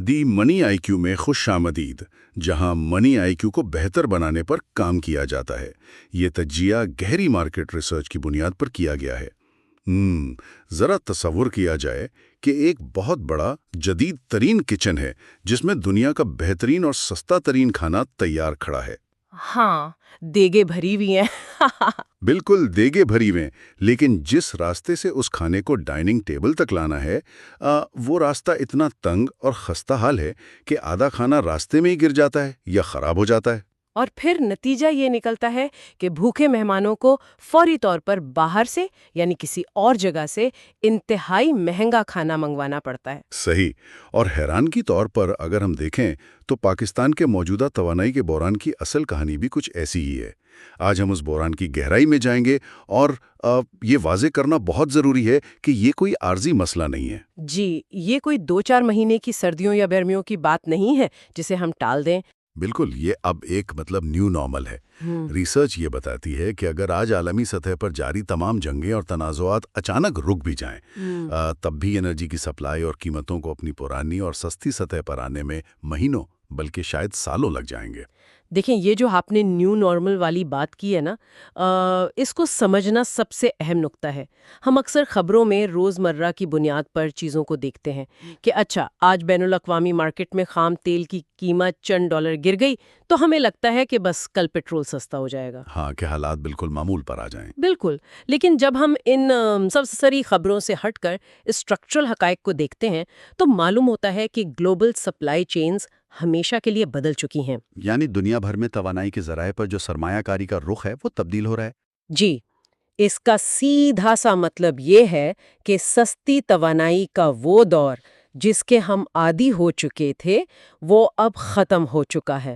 دی منی آئی کیو میں خوش آمدید، جہاں منی آئی کیو کو بہتر بنانے پر کام کیا جاتا ہے۔ یہ تجزیہ گہری مارکیٹ ریسرچ کی بنیاد پر کیا گیا ہے۔ ذرا تصور کیا جائے کہ ایک بہت بڑا جدید ترین کچن ہے جس میں دنیا کا بہترین اور سستا ترین کھانا تیار کھڑا ہے۔ ہاں، دیگیں بھری ہوئی ہیں۔ بالکل دیگیں بھری ہوئیں، لیکن جس راستے سے اس کھانے کو ڈائننگ ٹیبل تک لانا ہے وہ راستہ اتنا تنگ اور خستہ حال ہے کہ آدھا کھانا راستے میں ہی گر جاتا ہے یا خراب ہو جاتا ہے۔ اور پھر نتیجہ یہ نکلتا ہے کہ بھوکے مہمانوں کو فوری طور پر باہر سے یعنی کسی اور جگہ سے انتہائی مہنگا کھانا منگوانا پڑتا ہے۔ صحیح، اور حیران کی طور پر اگر ہم دیکھیں تو پاکستان کے موجودہ توانائی کے بحران کی اصل کہانی بھی کچھ ایسی ہی ہے۔ آج ہم اس بحران کی گہرائی میں جائیں گے اور یہ واضح کرنا بہت ضروری ہے کہ یہ کوئی عارضی مسئلہ نہیں ہے۔ جی، یہ کوئی 2-4 مہینے کی سردیوں یا گرمیوں کی بات نہیں ہے جسے ہم ٹال دیں۔ بالکل، یہ اب ایک نیو نارمل ہے۔ ریسرچ یہ بتاتی ہے کہ اگر آج عالمی سطح پر جاری تمام جنگیں اور تنازعات اچانک رک بھی جائیں، تب بھی انرجی کی سپلائی اور قیمتوں کو اپنی پرانی اور سستی سطح پر آنے میں مہینوں بلکہ شاید سالوں لگ جائیں گے۔ دیکھیں، یہ جو آپ نے نیو نارمل والی بات کی ہے نا، اس کو سمجھنا سب سے اہم نقطہ ہے۔ ہم اکثر خبروں میں روزمرہ کی بنیاد پر چیزوں کو دیکھتے ہیں کہ اچھا، آج بین الاقوامی مارکیٹ میں خام تیل کی قیمت چند ڈالر گر گئی تو ہمیں لگتا ہے کہ بس کل پیٹرول سستا ہو جائے گا۔ ہاں، کہ حالات بالکل معمول پر آ جائیں۔ بالکل، لیکن جب ہم ان سرسری خبروں سے ہٹ کر اسٹرکچرل حقائق کو دیکھتے ہیں تو معلوم ہوتا ہے کہ گلوبل سپلائی چینز ہمیشہ کے لیے بدل چکی ہیں۔ یعنی دنیا بھر میں توانائی کے ذرائع پر جو سرمایہ کاری کا رخ ہے وہ تبدیل ہو رہا ہے۔ جی، اس کا سیدھا سا مطلب یہ ہے کہ سستی توانائی کا وہ دور جس کے ہم عادی ہو چکے تھے وہ اب ختم ہو چکا ہے۔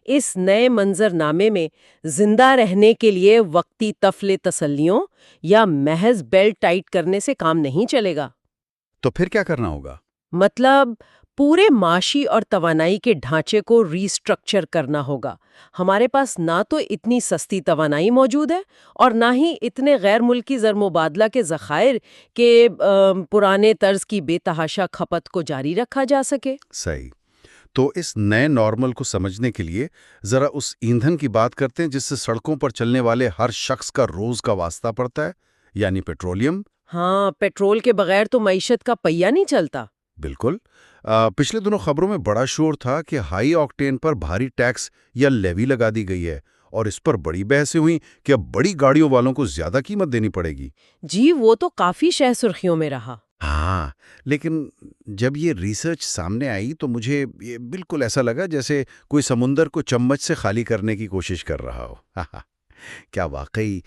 اس نئے منظر نامے میں زندہ رہنے کے لیے وقتی طفل تسلیوں یا محض بیلٹ ٹائٹ کرنے سے کام نہیں چلے گا۔ تو پھر کیا کرنا ہوگا؟ مطلب پورے معاشی اور توانائی کے ڈھانچے کو ری اسٹرکچر کرنا ہوگا۔ ہمارے پاس نہ تو اتنی سستی توانائی موجود ہے اور نہ ہی اتنے غیر ملکی زر مبادلہ کے ذخائر کہ پرانے طرز کی بے تحاشا کھپت کو جاری رکھا جا سکے۔ صحیح۔ تو اس نئے نارمل کو سمجھنے کے لیے ذرا اس ایندھن کی بات کرتے ہیں جس سے سڑکوں پر چلنے والے ہر شخص کا روز کا واسطہ پڑتا ہے، یعنی پیٹرولیم۔ ہاں، پیٹرول کے بغیر تو معیشت کا پہیہ نہیں چلتا۔ بالکل۔ پچھلے دنوں خبروں میں بڑا شور تھا کہ ہائی آکٹین پر بھاری ٹیکس یا لیوی لگا دی گئی ہے، اور اس پر بڑی بحثیں ہوئیں کہ اب بڑی گاڑیوں والوں کو زیادہ قیمت دینی پڑے گی۔ جی، وہ تو کافی شہ سرخیوں میں رہا۔ ہاں، لیکن جب یہ ریسرچ سامنے آئی تو مجھے یہ بالکل ایسا لگا جیسے کوئی سمندر کو چمچ سے خالی کرنے کی کوشش کر رہا ہو۔ کیا واقعی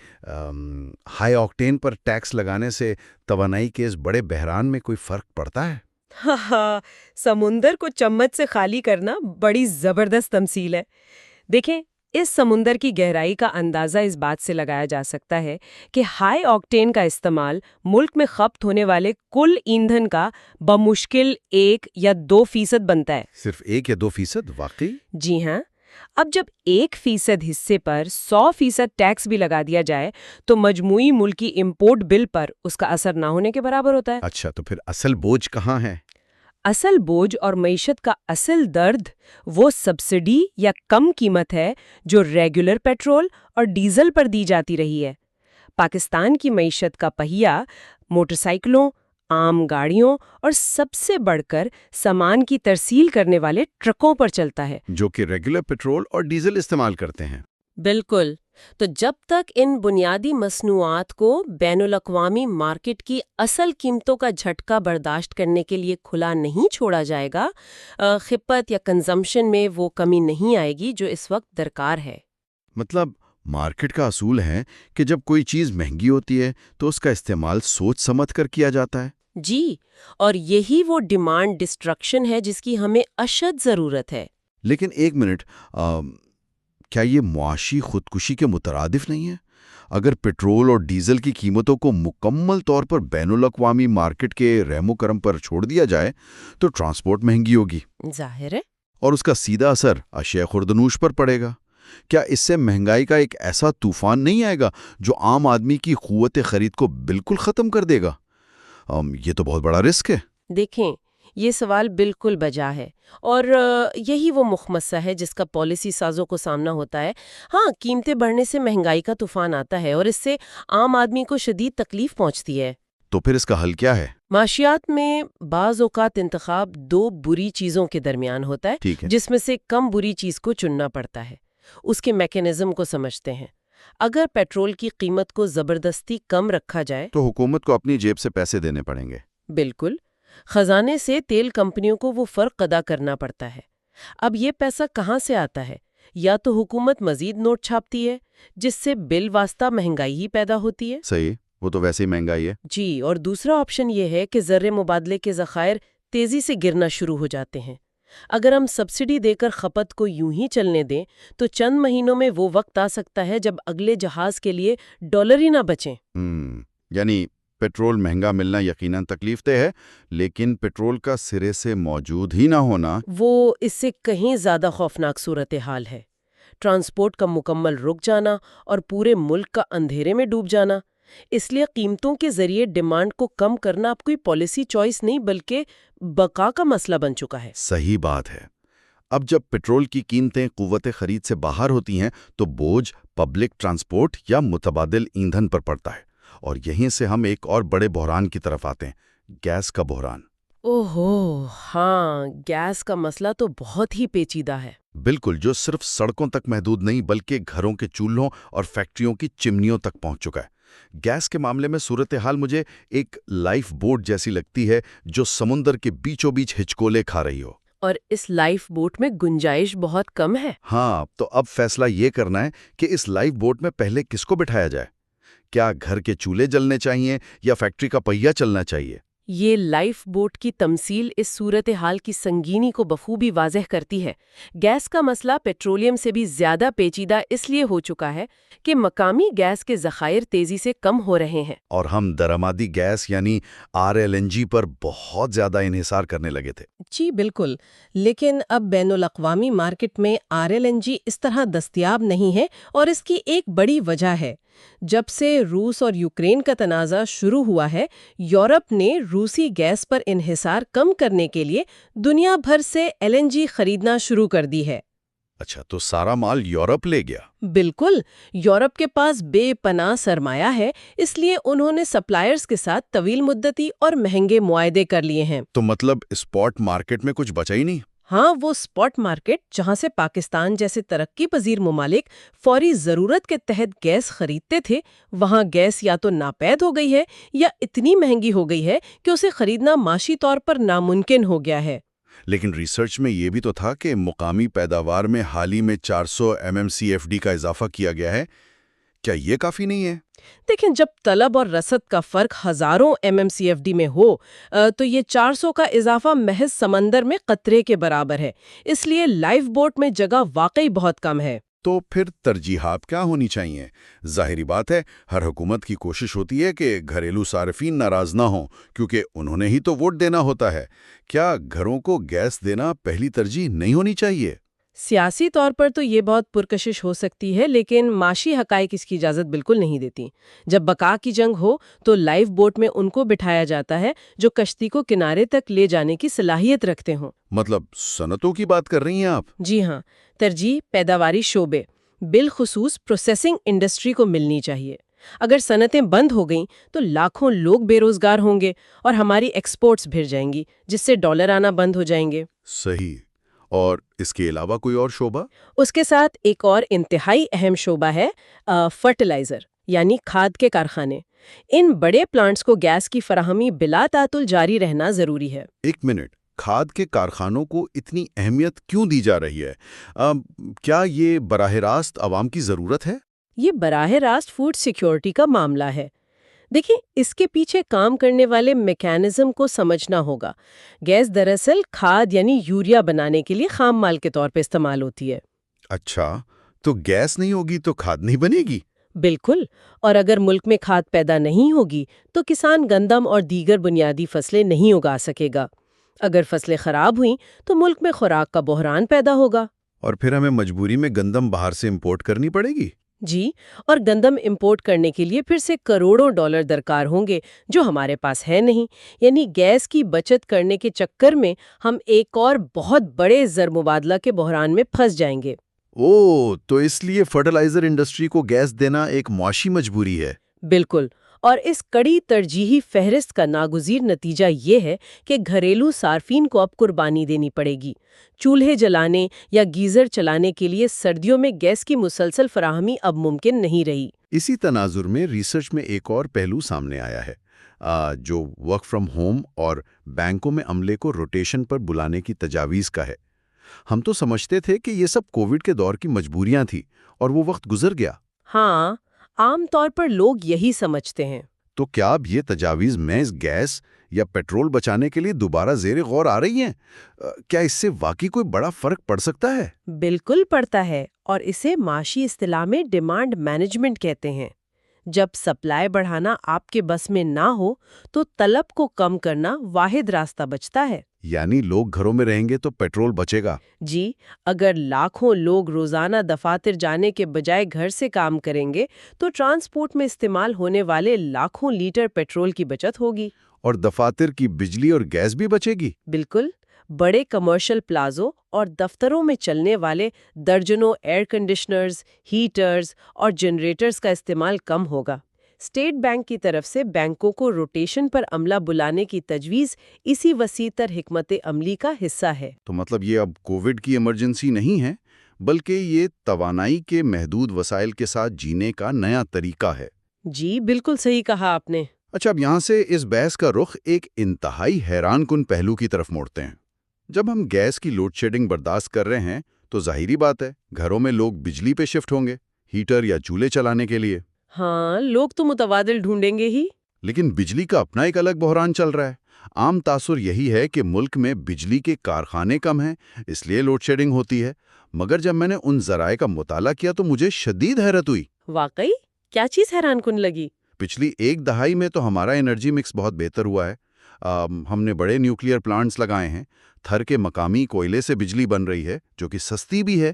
ہائی آکٹین پر ٹیکس لگانے سے توانائی کے اس بڑے بحران میں کوئی فرق پڑتا ہے؟ ہاں، سمندر کو چمچ سے خالی کرنا بڑی زبردست تمثیل ہے۔ دیکھیں، اس سمندر کی گہرائی کا اندازہ اس بات سے لگایا جا سکتا ہے کہ ہائی آکٹین کا استعمال ملک میں کھپت ہونے والے کل ایندھن کا بمشکل 1 یا 2% بنتا ہے۔ صرف 1 یا 2%؟ واقعی؟ جی ہاں۔ اب جب 1% حصے پر 100% ٹیکس بھی لگا دیا جائے تو مجموعی ملکی امپورٹ بل پر اس کا اثر نہ ہونے کے برابر ہوتا ہے۔ اچھا، تو پھر اصل بوجھ کہاں ہے؟ اصل بوجھ اور معیشت کا اصل درد وہ سبسڈی یا کم قیمت ہے جو ریگولر پیٹرول اور ڈیزل پر دی جاتی رہی ہے۔ پاکستان کی معیشت کا پہیہ موٹر سائیکلوں، عام گاڑیوں اور سب سے بڑھ کر سامان کی ترسیل کرنے والے ٹرکوں پر چلتا ہے، جو کہ ریگولر پیٹرول اور ڈیزل استعمال کرتے ہیں۔ بالکل۔ تو جب تک ان بنیادی مصنوعات کو بین الاقوامی مارکیٹ کی اصل قیمتوں کا جھٹکا برداشت کرنے کے لیے کھلا نہیں چھوڑا جائے گا، کھپت یا کنزمپشن میں وہ کمی نہیں آئے گی جو اس وقت درکار ہے۔ مطلب مارکیٹ کا اصول ہے کہ جب کوئی چیز مہنگی ہوتی ہے تو اس کا استعمال سوچ سمجھ کر کیا جاتا ہے۔ جی، اور یہی وہ ڈیمانڈ ڈسٹرکشن ہے جس کی ہمیں اشد ضرورت ہے۔ لیکن ایک منٹ، کیا یہ معاشی خودکشی کے مترادف نہیں ہے؟ اگر پیٹرول اور ڈیزل کی قیمتوں کو مکمل طور پر بین الاقوامی مارکیٹ کے رحم و کرم پر چھوڑ دیا جائے تو ٹرانسپورٹ مہنگی ہوگی، ظاہر ہے، اور اس کا سیدھا اثر اشیاء خوردنوش پر پڑے گا۔ کیا اس سے مہنگائی کا ایک ایسا طوفان نہیں آئے گا جو عام آدمی کی قوت خرید کو بالکل ختم کر دے گا؟ یہ تو بہت بڑا رسک ہے۔ دیکھیں، یہ سوال بالکل بجا ہے، اور یہی وہ مخمصہ ہے جس کا پالیسی سازوں کو سامنا ہوتا ہے۔ ہاں، قیمتیں بڑھنے سے مہنگائی کا طوفان آتا ہے اور اس سے عام آدمی کو شدید تکلیف پہنچتی ہے۔ تو پھر اس کا حل کیا ہے؟ معاشیات میں بعض اوقات انتخاب دو بری چیزوں کے درمیان ہوتا ہے، ٹھیک ہے۔ جس میں سے کم بری چیز کو چننا پڑتا ہے۔ اس کے میکینزم کو سمجھتے ہیں۔ اگر پیٹرول کی قیمت کو زبردستی کم رکھا جائے تو حکومت کو اپنی جیب سے پیسے دینے پڑیں گے۔ بالکل، خزانے سے تیل کمپنیوں کو وہ فرق ادا کرنا پڑتا ہے۔ اب یہ پیسہ کہاں سے آتا ہے؟ یا تو حکومت مزید نوٹ چھاپتی ہے، جس سے بل واسطہ مہنگائی ہی پیدا ہوتی ہے۔ صحیح، وہ تو ویسے ہی مہنگائی ہے۔ جی، اور دوسرا آپشن یہ ہے کہ زر مبادلے کے ذخائر تیزی سے گرنا شروع ہو جاتے ہیں۔ اگر ہم سبسڈی دے کر کھپت کو یوں ہی چلنے دیں تو چند مہینوں میں وہ وقت آ سکتا ہے جب اگلے جہاز کے لیے ڈالر ہی نہ بچیں۔ یعنی پیٹرول مہنگا ملنا یقیناً تکلیف دہ ہے، لیکن پیٹرول کا سرے سے موجود ہی نہ ہونا وہ اس سے کہیں زیادہ خوفناک صورتحال ہے۔ ٹرانسپورٹ کا مکمل رک جانا اور پورے ملک کا اندھیرے میں ڈوب جانا۔ اس لیے قیمتوں کے ذریعے ڈیمانڈ کو کم کرنا اب کوئی پالیسی چوائس نہیں بلکہ بقا کا مسئلہ بن چکا ہے۔ صحیح بات ہے۔ اب جب پیٹرول کی قیمتیں قوت خرید سے باہر ہوتی ہیں تو بوجھ پبلک ٹرانسپورٹ یا متبادل ایندھن پر پڑتا ہے، اور یہیں سے ہم ایک اور بڑے بحران کی طرف آتے ہیں، گیس کا بحران۔ اوہو، ہاں، گیس کا مسئلہ تو بہت ہی پیچیدہ ہے۔ بالکل، جو صرف سڑکوں تک محدود نہیں بلکہ گھروں کے چولہوں اور فیکٹریوں کی چمنیوں تک پہنچ چکا ہے۔ گیس کے معاملے میں صورتحال مجھے ایک لائف بوٹ جیسی لگتی ہے جو سمندر کے بیچوں بیچ ہچکولے کھا رہی ہو۔ اور اس لائف بوٹ میں گنجائش بہت کم ہے۔ ہاں، تو اب فیصلہ یہ کرنا ہے کہ اس لائف بوٹ میں پہلے کس کو بٹھایا جائے؟ کیا گھر کے چولہے جلنے چاہیے یا فیکٹری کا پہیہ چلنا چاہیے؟ یہ لائف بوٹ کی تمثیل اس صورتحال کی سنگینی کو بخوبی واضح کرتی ہے۔ گیس کا مسئلہ پیٹرولیم سے بھی زیادہ پیچیدہ اس لیے ہو چکا ہے کہ مقامی گیس کے ذخائر تیزی سے کم ہو رہے ہیں، اور ہم درآمدی گیس یعنی RLNG پر بہت زیادہ انحصار کرنے لگے تھے۔ جی بالکل، لیکن اب بین الاقوامی مارکیٹ میں RLNG اس طرح دستیاب نہیں ہے، اور اس کی ایک بڑی وجہ ہے جب سے روس اور یوکرین کا تنازع شروع ہوا ہے، یورپ نے روسی گیس پر انحصار کم کرنے کے لیے دنیا بھر سے LNG خریدنا شروع کر دی ہے۔ اچھا، تو سارا مال یورپ لے گیا؟ بالکل، یورپ کے پاس بے پناہ سرمایہ ہے، اس لیے انہوں نے سپلائرز کے ساتھ طویل مدتی اور مہنگے معاہدے کر لیے ہیں۔ تو مطلب اسپاٹ مارکیٹ میں کچھ بچا ہی نہیں؟ ہاں، وہ اسپاٹ مارکیٹ جہاں سے پاکستان جیسے ترقی پذیر ممالک فوری ضرورت کے تحت گیس خریدتے تھے، وہاں گیس یا تو ناپید ہو گئی ہے یا اتنی مہنگی ہو گئی ہے کہ اسے خریدنا معاشی طور پر ناممکن ہو گیا ہے۔ لیکن ریسرچ میں یہ بھی تو تھا کہ مقامی پیداوار میں حال ہی میں 400 MMCFD کا اضافہ کیا گیا ہے۔ کیا یہ کافی نہیں ہے؟ دیکھیں، جب طلب اور رسد کا فرق ہزاروں MMCFD میں ہو تو یہ 400 کا اضافہ محض سمندر میں قطرے کے برابر ہے، اس لیے لائف بوٹ میں جگہ واقعی بہت کم ہے۔ تو پھر ترجیحات کیا ہونی چاہیے؟ ظاہری بات ہے، ہر حکومت کی کوشش ہوتی ہے کہ گھریلو صارفین ناراض نہ ہوں، کیونکہ انہوں نے ہی تو ووٹ دینا ہوتا ہے۔ کیا گھروں کو گیس دینا پہلی ترجیح نہیں ہونی چاہیے؟ سیاسی طور پر تو یہ بہت پرکشش ہو سکتی ہے، لیکن معاشی حقائق اس کی اجازت بالکل نہیں دیتی۔ جب بقا کی جنگ ہو تو لائف بوٹ میں ان کو بٹھایا جاتا ہے جو کشتی کو کنارے تک لے جانے کی صلاحیت رکھتے ہوں۔ مطلب صنعتوں کی بات کر رہی ہیں آپ؟ جی ہاں، ترجیح پیداواری شعبے، بالخصوص پروسیسنگ انڈسٹری کو ملنی چاہیے۔ اگر صنعتیں بند ہو گئیں تو لاکھوں لوگ بے روزگار ہوں گے اور ہماری ایکسپورٹس بھر جائیں گی، جس سے ڈالر آنا بند ہو جائیں گے۔ صحیح۔ اور اس کے علاوہ کوئی اور شعبہ؟ اس کے ساتھ ایک اور انتہائی اہم شعبہ ہے فرٹیلائزر یعنی کھاد کے کارخانے۔ ان بڑے پلانٹس کو گیس کی فراہمی بلا تعطل جاری رہنا ضروری ہے۔ ایک منٹ، کھاد کے کارخانوں کو اتنی اہمیت کیوں دی جا رہی ہے؟ کیا یہ براہ راست عوام کی ضرورت ہے؟ یہ براہ راست فوڈ سیکیورٹی کا معاملہ ہے۔ دیکھیں، اس کے پیچھے کام کرنے والے میکانزم کو سمجھنا ہوگا۔ گیس دراصل کھاد یعنی یوریا بنانے کے لیے خام مال کے طور پہ استعمال ہوتی ہے۔ اچھا، تو گیس نہیں ہوگی تو کھاد نہیں بنے گی؟ بالکل، اور اگر ملک میں کھاد پیدا نہیں ہوگی تو کسان گندم اور دیگر بنیادی فصلیں نہیں اگا سکے گا۔ اگر فصلیں خراب ہوئیں تو ملک میں خوراک کا بحران پیدا ہوگا۔ اور پھر ہمیں مجبوری میں گندم باہر سے امپورٹ کرنی پڑے گی؟ جی، اور گندم امپورٹ کرنے کے لیے پھر سے کروڑوں ڈالر درکار ہوں گے جو ہمارے پاس ہے نہیں. یعنی گیس کی بچت کرنے کے چکر میں ہم ایک اور بہت بڑے زر مبادلہ کے بحران میں پھنس جائیں گے. تو اس لیے فرٹیلائزر انڈسٹری کو گیس دینا ایک معاشی مجبوری ہے. بالکل. اور اس کڑی ترجیحی فہرست کا ناگزیر نتیجہ یہ ہے کہ گھریلو صارفین کو اب قربانی دینی پڑے گی. چولہے جلانے یا گیزر چلانے کے لیے سردیوں میں گیس کی مسلسل فراہمی اب ممکن نہیں رہی. اسی تناظر میں ریسرچ میں ایک اور پہلو سامنے آیا ہے جو ورک فرام ہوم اور بینکوں میں عملے کو روٹیشن پر بلانے کی تجاویز کا ہے. ہم تو سمجھتے تھے کہ یہ سب کووڈ کے دور کی مجبوریاں تھیں اور وہ وقت گزر گیا. ہاں، عام طور پر لوگ یہی سمجھتے ہیں. تو کیا اب یہ تجاویز محض گیس یا پیٹرول بچانے کے لیے دوبارہ زیر غور آ رہی ہیں؟ کیا اس سے واقعی کوئی بڑا فرق پڑ سکتا ہے؟ بالکل پڑتا ہے، اور اسے معاشی اصطلاح میں ڈیمانڈ مینجمنٹ کہتے ہیں. جب سپلائی بڑھانا آپ کے بس میں نہ ہو تو طلب کو کم کرنا واحد راستہ بچتا ہے. یعنی لوگ گھروں میں رہیں گے تو پیٹرول بچے گا. جی، اگر لاکھوں لوگ روزانہ دفاتر جانے کے بجائے گھر سے کام کریں گے تو ٹرانسپورٹ میں استعمال ہونے والے لاکھوں لیٹر پیٹرول کی بچت ہوگی. اور دفاتر کی بجلی اور گیس بھی بچے گی. بالکل. بڑے کمرشل پلازوں اور دفتروں میں چلنے والے درجنوں ایئر کنڈیشنرز، ہیٹرز اور جنریٹرز کا استعمال کم ہوگا. اسٹیٹ بینک کی طرف سے بینکوں کو روٹیشن پر عملہ بلانے کی تجویز اسی وسیع تر حکمت عملی کا حصہ ہے. تو مطلب یہ اب کووڈ کی ایمرجنسی نہیں ہے بلکہ یہ توانائی کے محدود وسائل کے ساتھ جینے کا نیا طریقہ ہے. جی، بالکل صحیح کہا آپ نے. اچھا، اب یہاں سے اس بحث کا رخ ایک انتہائی حیران کن پہلو کی طرف موڑتے ہیں. جب ہم گیس کی لوڈ شیڈنگ برداشت کر رہے ہیں تو ظاہری بات ہے گھروں میں لوگ بجلی پہ شفٹ ہوں گے، ہیٹر یا چولہے چلانے کے لیے. ہاں، لوگ تو متبادل ڈھونڈیں گے ہی. لیکن بجلی کا اپنا ایک الگ بحران چل رہا ہے. عام تاثر یہی ہے کہ ملک میں بجلی کے کارخانے کم ہیں، اس لیے لوڈ شیڈنگ ہوتی ہے. مگر جب میں نے ان ذرائع کا مطالعہ کیا تو مجھے شدید حیرت ہوئی. واقعی؟ کیا چیز حیران کن لگی؟ پچھلی ایک دہائی میں تو ہمارا انرجی مکس بہت بہتر ہوا ہے. ہم نے بڑے نیوکلیئر پلانٹس لگائے ہیں، تھر کے مقامی کوئلے سے بجلی بن رہی ہے جو کہ سستی بھی ہے.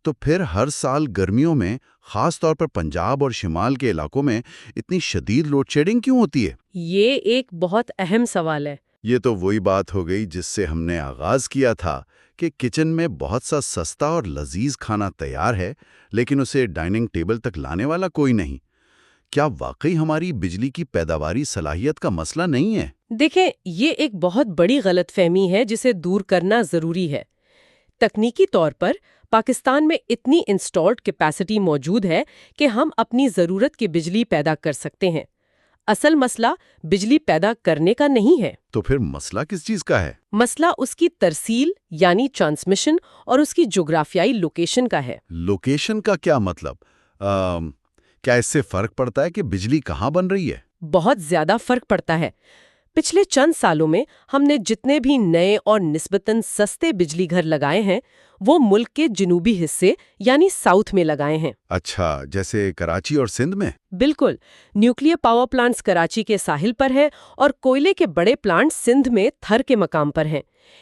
تو پھر ہر سال گرمیوں میں خاص طور پر پنجاب اور شمال کے علاقوں میں اتنی شدید لوڈ شیڈنگ کیوں ہوتی ہے؟ یہ ایک بہت اہم سوال ہے. یہ تو وہی بات ہو گئی جس سے ہم نے آغاز کیا تھا کہ کچن میں بہت سا سستا اور لذیذ کھانا تیار ہے لیکن اسے ڈائننگ ٹیبل تک لانے والا کوئی نہیں. کیا واقعی ہماری بجلی کی پیداواری صلاحیت کا مسئلہ نہیں ہے؟ دیکھیں، یہ ایک بہت بڑی غلط فہمی ہے جسے دور کرنا ضروری ہے. تکنیکی طور پر پاکستان میں اتنی انسٹالڈ کیپیسٹی موجود ہے کہ ہم اپنی ضرورت کی بجلی پیدا کر سکتے ہیں. اصل مسئلہ بجلی پیدا کرنے کا نہیں ہے. تو پھر مسئلہ کس چیز کا ہے؟ مسئلہ اس کی ترسیل یعنی ٹرانسمیشن اور اس کی جغرافیائی لوکیشن کا ہے. لوکیشن کا کیا مطلب؟ کیا اس سے فرق پڑتا ہے کہ بجلی کہاں بن رہی ہے؟ بہت زیادہ فرق پڑتا ہے. پچھلے چند سالوں میں ہم نے جتنے بھی نئے اور نسبتاً سستے بجلی گھر لگائے ہیں وہ ملک کے جنوبی حصے یعنی ساؤتھ میں لگائے ہیں. اچھا، جیسے کراچی اور سندھ میں؟ بالکل. نیوکلیئر پاور پلانٹس کراچی کے ساحل پر ہے اور کوئلے کے بڑے پلانٹس سندھ میں تھر کے مقام پر ہیں.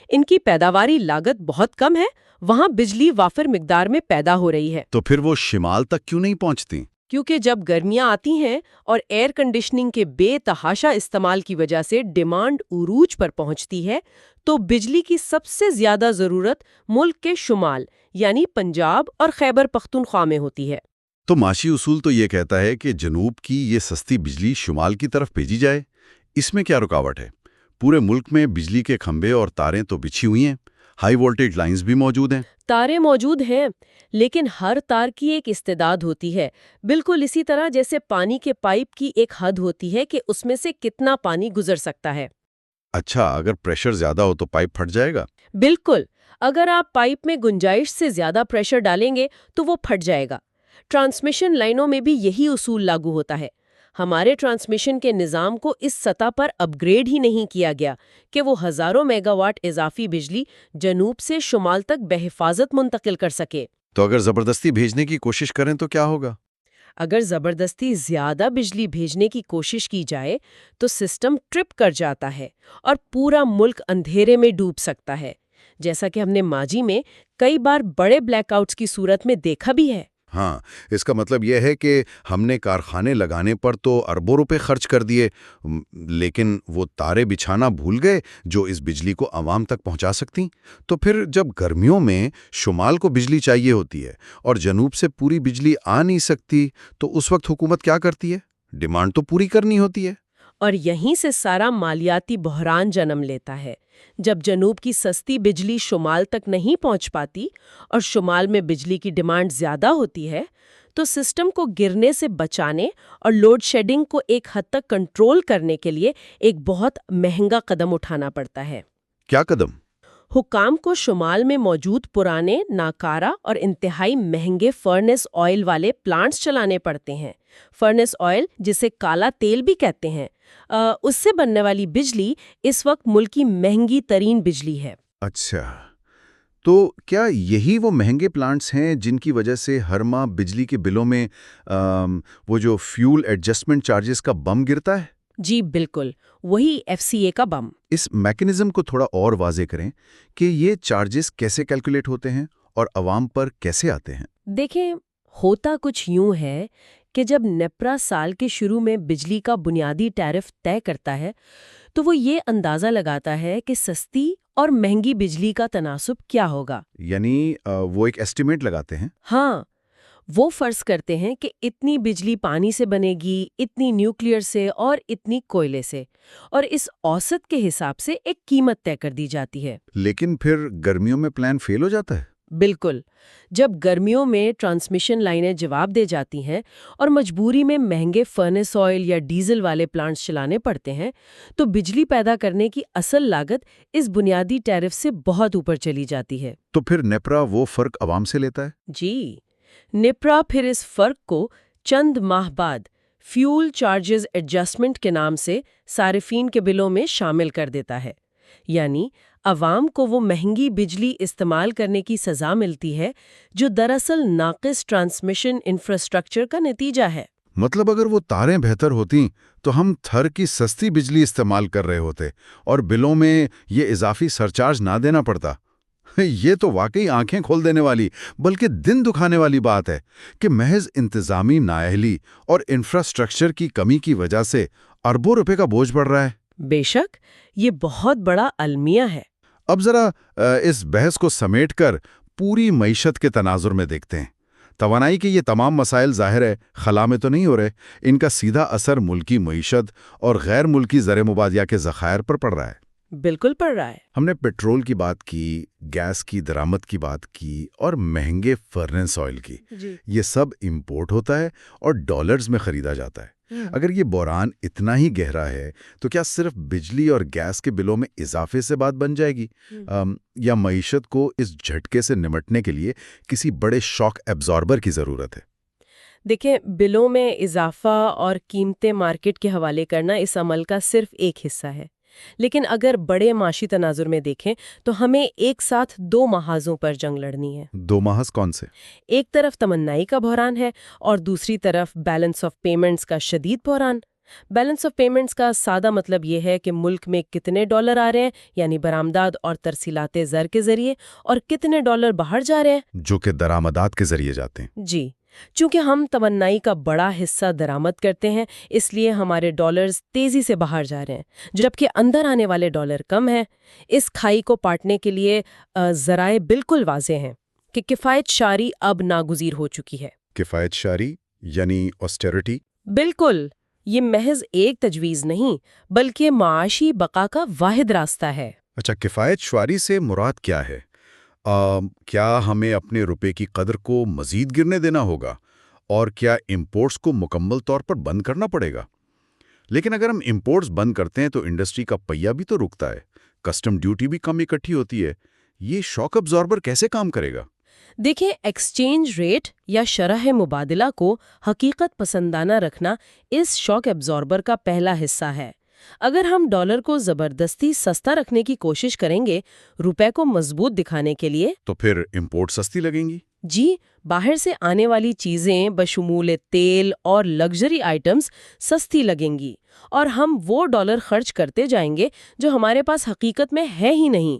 ان کی پیداواری لاگت بہت کم ہے، وہاں بجلی وافر مقدار میں پیدا ہو رہی ہے. تو پھر وہ شمال تک کیوں نہیں پہنچتی؟ کیونکہ جب گرمیاں آتی ہیں اور ایئر کنڈیشننگ کے بے تحاشا استعمال کی وجہ سے ڈیمانڈ عروج پر پہنچتی ہے تو بجلی کی سب سے زیادہ ضرورت ملک کے شمال یعنی پنجاب اور خیبر پختونخوا میں ہوتی ہے. تو معاشی اصول تو یہ کہتا ہے کہ جنوب کی یہ سستی بجلی شمال کی طرف بھیجی جائے. اس میں کیا رکاوٹ ہے؟ پورے ملک میں بجلی کے کھمبے اور تاریں تو بچھی ہوئی ہیں، ہائی وولٹیج لائنز بھی موجود ہیں. تاریں موجود ہیں لیکن ہر تار کی ایک استعداد ہوتی ہے. بالکل اسی طرح جیسے پانی کے پائپ کی ایک حد ہوتی ہے کہ اس میں سے کتنا پانی گزر سکتا ہے. اچھا، اگر پریشر زیادہ ہو تو پائپ پھٹ جائے گا؟ بالکل. اگر آپ پائپ میں گنجائش سے زیادہ پریشر ڈالیں گے تو وہ پھٹ جائے گا. ٹرانسمیشن لائنوں میں بھی یہی اصول لاگو ہوتا ہے. ہمارے ٹرانسمیشن کے نظام کو اس سطح پر اپ گریڈ ہی نہیں کیا گیا کہ وہ ہزاروں میگا واٹ اضافی بجلی جنوب سے شمال تک بحفاظت منتقل کر سکے. تو اگر زبردستی بھیجنے کی کوشش کریں تو کیا ہوگا؟ اگر زبردستی زیادہ بجلی بھیجنے کی کوشش کی جائے تو سسٹم ٹرپ کر جاتا ہے اور پورا ملک اندھیرے میں ڈوب سکتا ہے، جیسا کہ ہم نے ماضی میں کئی بار بڑے بلیک آؤٹس کی صورت میں دیکھا بھی ہے. ہاں، اس کا مطلب یہ ہے کہ ہم نے کارخانے لگانے پر تو اربوں روپے خرچ کر دیے، لیکن وہ تاریں بچھانا بھول گئے جو اس بجلی کو عوام تک پہنچا سکتی۔ تو پھر جب گرمیوں میں شمال کو بجلی چاہیے ہوتی ہے اور جنوب سے پوری بجلی آ نہیں سکتی، تو اس وقت حکومت کیا کرتی ہے؟ ڈیمانڈ تو پوری کرنی ہوتی ہے۔ اور یہیں سے سارا مالیاتی بحران جنم لیتا ہے۔ جب جنوب کی سستی بجلی شمال تک نہیں پہنچ پاتی اور شمال میں بجلی کی ڈیمانڈ زیادہ ہوتی ہے، تو سسٹم کو گرنے سے بچانے اور لوڈ شیڈنگ کو ایک حد تک کنٹرول کرنے کے لیے ایک بہت مہنگا قدم اٹھانا پڑتا ہے۔ کیا قدم؟ حکام کو شمال میں موجود پرانے، ناکارہ اور انتہائی مہنگے فرنس آئل والے پلانٹس چلانے پڑتے ہیں۔ فرنس آئل، جسے کالا تیل بھی کہتے ہیں، اس سے بننے والی بجلی اس وقت ملک کی مہنگی ترین بجلی ہے۔ اچھا، تو کیا یہی وہ مہنگے پلانٹس ہیں جن کی وجہ سے ہر ماہ بجلی کے بلوں میں وہ جو فیول ایڈجسٹمنٹ چارجز کا بم گرتا ہے؟ جی بالکل، وہی FCA کا بم۔ اس میکنزم کو تھوڑا اور واضح کریں کہ یہ چارجز کیسے کیلکولیٹ ہوتے ہیں اور عوام پر کیسے آتے ہیں؟ دیکھیں، ہوتا کچھ یوں ہے کہ جب نیپرا سال کے شروع میں بجلی کا بنیادی ٹیرف طے کرتا ہے تو وہ یہ اندازہ لگاتا ہے کہ سستی اور مہنگی بجلی کا تناسب کیا ہوگا۔ یعنی وہ ایک ایسٹیمیٹ لگاتے ہیں؟ ہاں، وہ فرض کرتے ہیں کہ اتنی بجلی پانی سے بنے گی، اتنی نیوکلیئر سے اور اتنی کوئلے سے، اور اس اوسط کے حساب سے ایک قیمت طے کر دی جاتی ہے۔ لیکن پھر گرمیوں میں پلان فیل ہو جاتا ہے؟ بالکل، جب گرمیوں میں ٹرانسمیشن لائنیں جواب دے جاتی ہیں اور مجبوری میں مہنگے فرنس آئل یا ڈیزل والے پلانٹس چلانے پڑتے ہیں، تو بجلی پیدا کرنے کی اصل لاگت اس بنیادی ٹیرف سے بہت اوپر چلی جاتی ہے۔ تو پھر نیپرا وہ فرق عوام سے لیتا ہے؟ جی، نیپرا پھر اس فرق کو چند ماہ بعد فیول چارجز ایڈجسٹمنٹ کے نام سے صارفین کے بلوں میں شامل کر دیتا ہے۔ یعنی عوام کو وہ مہنگی بجلی استعمال کرنے کی سزا ملتی ہے جو دراصل ناقص ٹرانسمیشن انفراسٹرکچر کا نتیجہ ہے۔ مطلب اگر وہ تاریں بہتر ہوتیں تو ہم تھر کی سستی بجلی استعمال کر رہے ہوتے اور بلوں میں یہ اضافی سرچارج نہ دینا پڑتا۔ یہ تو واقعی آنکھیں کھول دینے والی بلکہ دن دکھانے والی بات ہے کہ محض انتظامی نااہلی اور انفراسٹرکچر کی کمی کی وجہ سے اربوں روپے کا بوجھ بڑھ رہا ہے۔ بے شک، یہ بہت بڑا المیہ ہے۔ اب ذرا اس بحث کو سمیٹ کر پوری معیشت کے تناظر میں دیکھتے ہیں۔ توانائی کے یہ تمام مسائل ظاہر ہے خلا میں تو نہیں ہو رہے، ان کا سیدھا اثر ملکی معیشت اور غیر ملکی زر مبادلہ کے ذخائر پر پڑ رہا ہے۔ بالکل پڑ رہا ہے۔ ہم نے پیٹرول کی بات کی، گیس کی درآمد کی بات کی اور مہنگے فرنس آئل کی۔ یہ سب امپورٹ ہوتا ہے اور ڈالرز میں خریدا جاتا ہے۔ اگر یہ بحران اتنا ہی گہرا ہے تو کیا صرف بجلی اور گیس کے بلوں میں اضافے سے بات بن جائے گی، یا معیشت کو اس جھٹکے سے نمٹنے کے لیے کسی بڑے شاک ایبزاربر کی ضرورت ہے؟ دیکھیں، بلوں میں اضافہ اور قیمتیں مارکیٹ کے حوالے کرنا اس عمل کا صرف ایک حصہ ہے، لیکن اگر بڑے معاشی تناظر میں دیکھیں تو ہمیں ایک ساتھ دو محاذوں پر جنگ لڑنی ہے۔ دو محاذ کون سے؟ ایک طرف تمنائی کا بحران ہے اور دوسری طرف بیلنس آف پیمنٹس کا شدید بحران۔ بیلنس آف پیمنٹس کا سادہ مطلب یہ ہے کہ ملک میں کتنے ڈالر آ رہے ہیں، یعنی برآمدات اور ترسیلات زر کے ذریعے، اور کتنے ڈالر باہر جا رہے ہیں، جو کہ درآمدات کے ذریعے جاتے ہیں۔ جی، چونکہ ہم توانائی کا بڑا حصہ درآمد کرتے ہیں، اس لیے ہمارے ڈالرز تیزی سے باہر جا رہے ہیں جبکہ اندر آنے والے ڈالر کم ہیں۔ اس کھائی کو پاٹنے کے لیے ذرائع بالکل واضح ہیں کہ کفایت شاری اب ناگزیر ہو چکی ہے۔ کفایت شاری یعنی آسٹیرٹی؟ بالکل، یہ محض ایک تجویز نہیں بلکہ معاشی بقا کا واحد راستہ ہے۔ اچھا، کفایت شاری سے مراد کیا ہے؟ کیا ہمیں اپنے روپے کی قدر کو مزید گرنے دینا ہوگا، اور کیا امپورٹس کو مکمل طور پر بند کرنا پڑے گا؟ لیکن اگر ہم امپورٹس بند کرتے ہیں تو انڈسٹری کا پہیہ بھی تو رکتا ہے، کسٹم ڈیوٹی بھی کم اکٹھی ہوتی ہے، یہ شاک ابزاربر کیسے کام کرے گا؟ دیکھیں، ایکسچینج ریٹ یا شرح مبادلہ کو حقیقت پسندانہ رکھنا اس شاک ابزاربر کا پہلا حصہ ہے۔ اگر ہم ڈالر کو زبردستی سستا رکھنے کی کوشش کریں گے روپے کو مضبوط دکھانے کے لیے، تو پھر امپورٹ سستی لگیں گی؟ جی، باہر سے آنے والی چیزیں بشمول تیل اور لگژری آئٹمز سستی لگیں گی، اور ہم وہ ڈالر خرچ کرتے جائیں گے جو ہمارے پاس حقیقت میں ہے ہی نہیں۔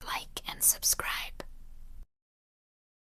Like and subscribe.